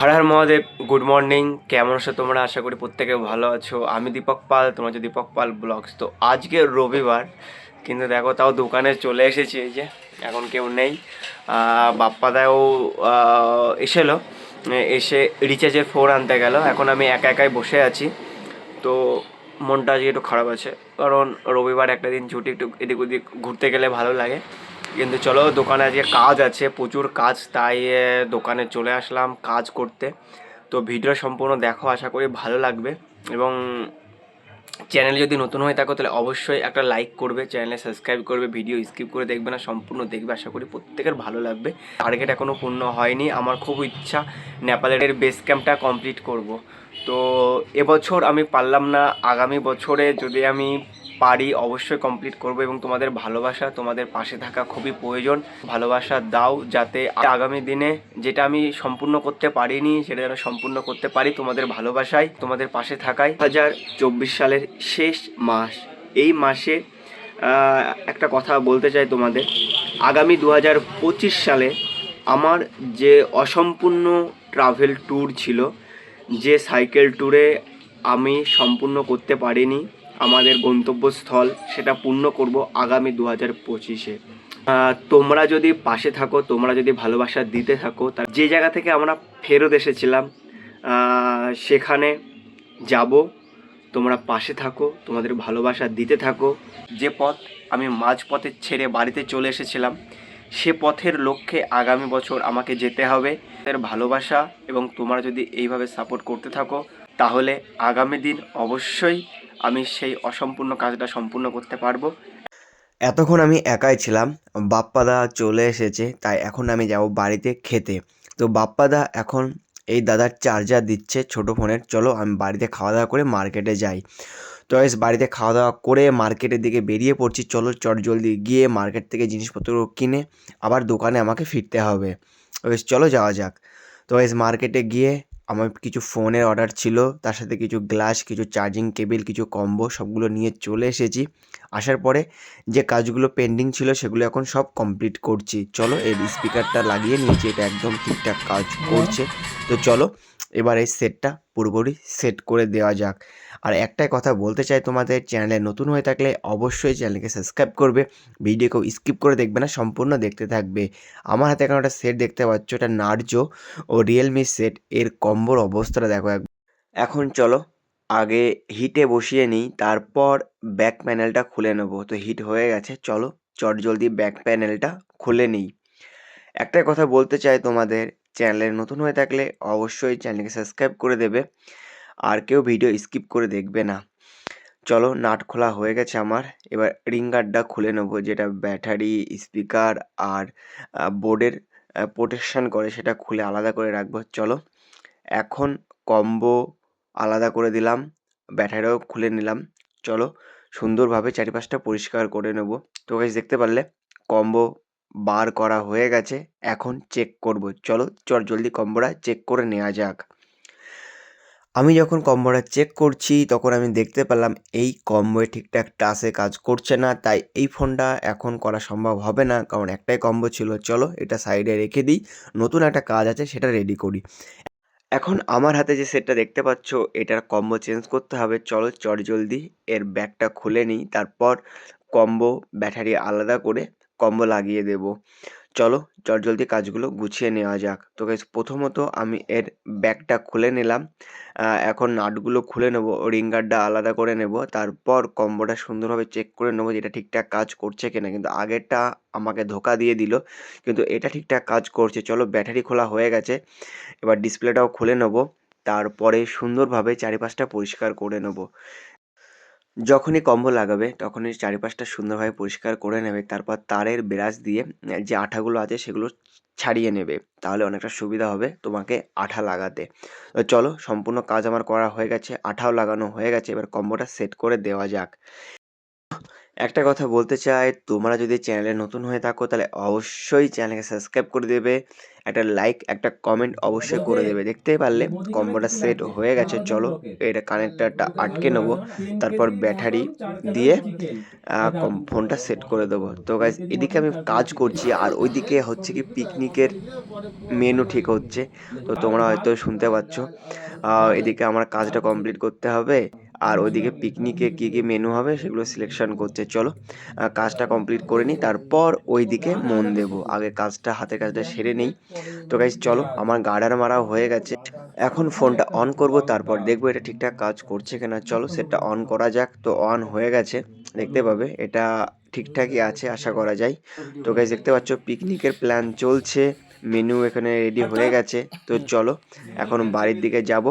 হর Har Mahadev. Good morning. কেমন আছো তোমরা? আশা করি প্রত্যেকে ভালো আছো। আমি দীপক পাল, তোমরা হচ্ছে দীপক পাল ব্লগস। তো আজকে রবিবার, কিন্তু দেখো তাও দোকানে চলে এসেছি। এই যে এখন কেউ নেই, বাপ্পাদাও এসেলো, এসে রিচার্জের ফোন আনতে গেল। এখন আমি একা একাই বসে আছি। তো মনটা আজকে একটু খারাপ আছে, কারণ রবিবার একটা দিন ছুটি, একটু এদিক ওদিক ঘুরতে গেলে ভালো লাগে। কিন্তু চলো, দোকানে আজকে কাজ আছে, প্রচুর কাজ, তাই দোকানে চলে আসলাম কাজ করতে। তো ভিডিও সম্পূর্ণ দেখো, আশা করি ভালো লাগবে। এবং চ্যানেলে যদি নতুন হয়ে থাকো তাহলে অবশ্যই একটা লাইক করবে, চ্যানেলে সাবস্ক্রাইব করবে, ভিডিও স্কিপ করে দেখবে না, সম্পূর্ণ দেখবে। আশা করি প্রত্যেকের ভালো লাগবে। টার্গেট এখনও পূর্ণ হয়নি, আমার খুব ইচ্ছা নেপালের বেস ক্যাম্পটা কমপ্লিট করব। তো এবছর আমি পারলাম না, আগামী বছরে যদি আমি পারি অবশ্যই কমপ্লিট করব। এবং তোমাদের ভালোবাসা, তোমাদের পাশে থাকা খুবই প্রয়োজন। ভালোবাসা দাও, যাতে আগামী দিনে যেটা আমি সম্পূর্ণ করতে পারিনি সেটা যেন সম্পূর্ণ করতে পারি, তোমাদের ভালোবাসায়, তোমাদের পাশে থাকায়। 2024 সালের শেষ মাস, এই মাসে একটা কথা বলতে চাই তোমাদের। আগামী 2025 সালে আমার যে অসম্পূর্ণ ট্রাভেল ট্যুর ছিল, যে সাইকেল ট্যুরে আমি সম্পূর্ণ করতে পারিনি আমাদের গন্তব্যস্থল, সেটা পূর্ণ করব আগামী 2025-এ। তোমরা যদি পাশে থাকো, তোমরা যদি ভালোবাসা দিতে থাকো, তা যে জায়গা থেকে আমরা ফেরত এসেছিলাম সেখানে যাব। তোমরা পাশে থাকো, তোমাদের ভালোবাসা দিতে থাকো। যে পথ আমি মাঝপথে ছেড়ে বাড়িতে চলে এসেছিলাম, সে পথের লক্ষ্যে আগামী বছর আমাকে যেতে হবে। এর ভালোবাসা এবং তোমরা যদি এইভাবে সাপোর্ট করতে থাকো, তাহলে আগামী দিন অবশ্যই আমি সেই অসম্পূর্ণ কাজটা সম্পূর্ণ করতে পারবো। এতক্ষণ আমি একাই ছিলাম, বাপ্পাদা চলে এসেছে, তাই এখন আমি যাব বাড়িতে খেতে। তো বাপ্পাদা এখন এই দাদার চার্জার দিচ্ছে ছোটো ফোনের। চলো আমি বাড়িতে খাওয়া দাওয়া করে মার্কেটে যাই। তো বাড়িতে খাওয়া দাওয়া করে মার্কেটের দিকে বেরিয়ে পড়ছি। চলো জলদি গিয়ে মার্কেট থেকে জিনিসপত্র কিনে আবার দোকানে আমাকে ফিরতে হবে। চলো যাওয়া যাক। তো মার্কেটে গিয়ে আমার কিছু ফোনের অর্ডার ছিল, তার সাথে কিছু গ্লাস, কিছু চার্জিং কেবিল, কিছু কম্বো, সবগুলো নিয়ে চলে এসেছি। আসার পরে যে কাজগুলো পেন্ডিং ছিল সেগুলো এখন সব কমপ্লিট করছি। চলো, এর স্পিকারটা লাগিয়ে নিয়েছি, এটা একদম ঠিকঠাক কাজ করছে। তো চলো এবার এই সেটটা পুরোপুরি সেট করে দেওয়া যাক। আর একটাই কথা বলতে চাই তোমাদের, চ্যানেলে নতুন হয়ে থাকলে অবশ্যই চ্যানেলকে সাবস্ক্রাইব করবে, ভিডিওকেও স্কিপ করে দেখবে না, সম্পূর্ণ দেখতে থাকবে। আমার হাতে এখন একটা সেট দেখতে পাচ্ছ, এটা নার্জো ও রিয়েলমি সেট। এর কম্বোর অবস্থাটা দেখো এখন চলো আগে হিটে বসিয়ে নিই, তারপর ব্যাক প্যানেলটা খুলে নেবো। তো হিট হয়ে গেছে, চলো জলদি ব্যাক প্যানেলটা খুলে নিই। একটাই কথা বলতে চাই তোমাদের, চ্যানেলে নতুন হয়ে থাকলে অবশ্যই চ্যানেলকে সাবস্ক্রাইব করে দেবে, আর কেউ ভিডিও স্কিপ করে দেখবে না। চলো, নাট খোলা হয়ে গেছে আমার। এবার রিং গার্ডটা খুলে নেবো, যেটা ব্যাটারি, স্পিকার আর বোর্ডের প্রোটেকশান করে, সেটা খুলে আলাদা করে রাখবো। চলো এখন কম্বো আলাদা করে দিলাম, ব্যাটারিও খুলে নিলাম। চলো সুন্দরভাবে চারিপাশটা পরিষ্কার করে নেব। তো গাইস দেখতে পারলে কম্বো বার করা হয়ে গেছে, এখন চেক করব। চলো জলদি কম্বোটা চেক করে নেওয়া যাক। আমি যখন কম্বোটা চেক করছি তখন আমি দেখতে পেলাম এই কম্বোয় ঠিকঠাক টাচে কাজ করছে না, তাই এই ফোনটা এখন করা সম্ভব হবে না, কারণ একটাই কম্বো ছিল। চলো এটা সাইডে রেখে দিই, নতুন একটা কাজ আছে সেটা রেডি করি। এখন আমার হাতে যে সেটটা দেখতে পাচ্ছ, এটার কম্বো চেঞ্জ করতে হবে। চলো জলদি এর ব্যাগটা খুলে নিই, তারপর কম্বো ব্যাটারি আলাদা করে কম্বো লাগিয়ে দেব। চলো জলদি কাজগুলো গুছিয়ে নেওয়া যাক। তো গাইস প্রথমত আমি এর ব্যাগটা খুলে নিলাম, এখন নাটগুলো খুলে নেবো, রিং গার্ডটা আলাদা করে নেব, তারপর কম্বোটা সুন্দরভাবে চেক করে নেবো যেটা ঠিকঠাক কাজ করছে কিনা। কিন্তু আগেরটা আমাকে ধোকা দিয়ে দিল, কিন্তু এটা ঠিকঠাক কাজ করছে। চলো ব্যাটারি খোলা হয়ে গেছে, এবার ডিসপ্লেটাও খুলে নেব, তারপরে সুন্দরভাবে চারিপাশটা পরিষ্কার করে নেব। যখনই কম্বো লাগাবে তখনই চারিপাশটা সুন্দরভাবে পরিষ্কার করে নেবে, তারপর তারের ব্রাশ দিয়ে যে আঠাগুলো আছে সেগুলো ছাড়িয়ে নেবে, তাহলে অনেকটা সুবিধা হবে তোমাকে আঠা লাগাতে। তো চলো সম্পূর্ণ কাজ আমার করা হয়ে গেছে, আঠাও লাগানো হয়ে গেছে, এবার কম্বোটা সেট করে দেওয়া যাক। একটা কথা বলতে চাই, তোমরা যদি চ্যানেলে নতুন হয়ে থাকো তাহলে অবশ্যই চ্যানেলকে সাবস্ক্রাইব করে দেবে, একটা লাইক একটা কমেন্ট অবশ্যই করে দেবে। দেখতেই পারলে কম্বোটা সেট হয়ে গেছে। চলো এটা কানেক্টারটা আটকে নেবো, তারপর ব্যাটারি দিয়ে ফোনটা সেট করে দেবো। তো গাইজ এদিকে আমি কাজ করছি আর ওইদিকে হচ্ছে কি পিকনিকের মেনু ঠিক হচ্ছে। তো তোমরা হয়তো শুনতে পাচ্ছ। এদিকে আমার কাজটা কমপ্লিট করতে হবে আর ওইদিকে পিকনিকে কি কি মেনু হবে সেগুলো সিলেকশন করছে। চলো কাজটা কমপ্লিট করে নিই, তারপর ওইদিকে মন দেবো। আগে কাজটা হাতের কাজটা সেরে নিই। তো গাইজ চলো, আমার গার্ডার মারা হয়ে গেছে। এখন ফোনটা অন করব, তারপর দেখবো এটা ঠিকঠাক কাজ করছে কিনা। চলো সেটটা অন করা যাক। তো অন হয়ে গেছে, দেখতে পাবে এটা ঠিকঠাকই আছে আশা করা যায়। তো গাইজ দেখতে পাচ্ছ পিকনিকের প্ল্যান চলছে, মেনু এখানে রেডি হয়ে গেছে। তো চলো এখন বাড়ির দিকে যাব,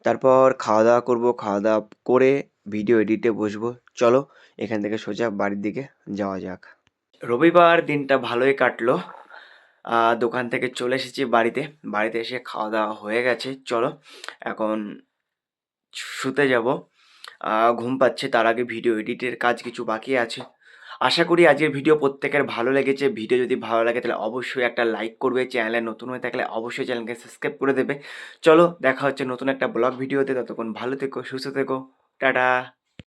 তারপর খাওয়া দাওয়া করবো, খাওয়া দাওয়া করে ভিডিও এডিটে বসবো। চলো এখান থেকে সোজা বাড়ির দিকে যাওয়া যাক। রবিবার দিনটা ভালোই কাটলো। দোকান থেকে চলে এসেছি বাড়িতে, বাড়িতে এসে খাওয়া দাওয়া হয়ে গেছে। চলো এখন শুতে যাব। ঘুম পাচ্ছে, তার আগে ভিডিও এডিটের কাজ কিছু বাকি আছে। আশা করি আজকের ভিডিও প্রত্যেকের ভালো লেগেছে। ভিডিও যদি ভালো লাগে তাহলে অবশ্যই একটা লাইক করবে, চ্যানেলে নতুন হয়ে থাকলে অবশ্যই চ্যানেলকে সাবস্ক্রাইব করে দেবে। চলো দেখা হচ্ছে নতুন একটা ব্লগ ভিডিওতে, ততক্ষণ ভালো থেকো, সুস্থ থেকো, টাটা।